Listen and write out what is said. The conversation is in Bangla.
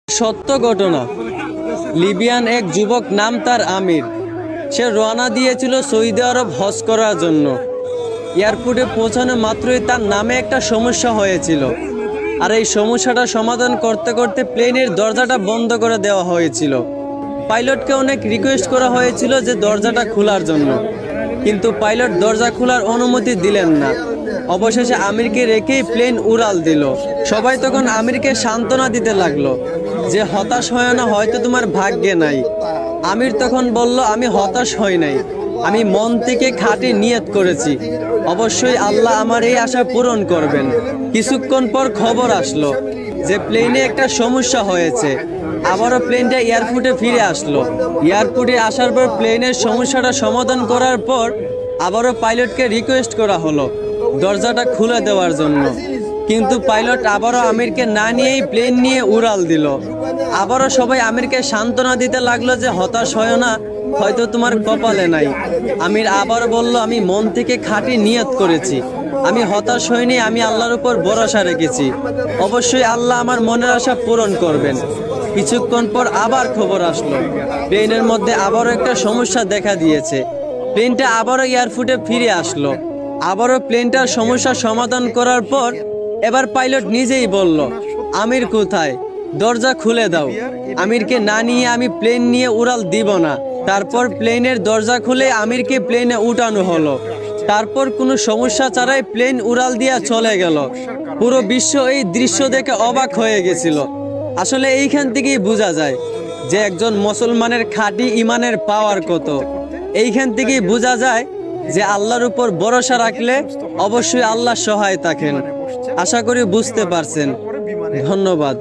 সত্য ঘটনা। লিবিয়ান এক যুবক, নাম তার আমির। সে রওনা দিয়েছিল সৌদি আরব হজ করার জন্য। এয়ারপোর্টে পৌঁছানো মাত্রই তার নামে একটা সমস্যা হয়েছিল, আর এই সমস্যাটা সমাধান করতে করতে প্লেনের দরজাটা বন্ধ করে দেওয়া হয়েছিল। পাইলটকে অনেক রিকোয়েস্ট করা হয়েছিল যে দরজাটা খোলার জন্য, কিন্তু পাইলট দরজা খোলার অনুমতি দিলেন না। অবশেষে আমিরকে রেখেই প্লেন উড়াল দিল। সবাই তখন আমিরকে সান্ত্বনা দিতে লাগলো যে হতাশ হয় না, হয়তো তোমার ভাগ্যে নাই। আমির তখন বলল, আমি হতাশ হই নাই, আমি মন থেকে খাঁটি নিয়ত করেছি, অবশ্যই আল্লাহ আমার এই আশা পূরণ করবেন। কিছুক্ষণ পর খবর আসলো যে প্লেনে একটা সমস্যা হয়েছে। আবারও প্লেনটা এয়ারপোর্টে ফিরে আসলো। এয়ারপোর্টে আসার পর প্লেনের সমস্যাটা সমাধান করার পর আবারও পাইলটকে রিকোয়েস্ট করা হলো দরজাটা খুলে দেওয়ার জন্য, কিন্তু পাইলট আবারও আমিরকে না নিয়েই প্লেন নিয়ে উড়াল দিল। আবারও সবাই আমিরকে সান্ত্বনা দিতে লাগলো যে হতাশ হয় না, হয়তো তোমার কপালে নাই। আমির আবার বলল, আমি মন থেকে খাঁটি নিয়ত করেছি, আমি হতাশ হইনি, আমি আল্লাহর উপর ভরসা রেখেছি, অবশ্যই আল্লাহ আমার মনের আশা পূরণ করবেন। কিছুক্ষণ পর আবার খবর আসলো প্লেনের মধ্যে আবারও একটা সমস্যা দেখা দিয়েছে। প্লেনটা আবারও এয়ারপোর্টে ফিরে আসলো। আবারও প্লেনটার সমস্যা সমাধান করার পর এবার পাইলট নিজেই বলল, আমির কোথায়, দরজা খুলে দাও। আমিরকে না নিয়ে আমি প্লেন নিয়ে উড়াল দিব না। তারপর প্লেনের দরজা খুলে আমিরকে প্লেনে উঠানো হলো। তারপর কোনো সমস্যা ছাড়াই প্লেন উড়াল দিয়া চলে গেল। পুরো বিশ্ব এই দৃশ্য দেখে অবাক হয়ে গেছিল। আসলে এইখান থেকেই বোঝা যায় যে একজন মুসলমানের খাঁটি ইমানের পাওয়ার কত। এইখান থেকেই বোঝা যায় যে আল্লাহর উপর ভরসা রাখলে অবশ্যই আল্লাহ সহায় থাকেন। আশা করি বুঝতে পারছেন। ধন্যবাদ।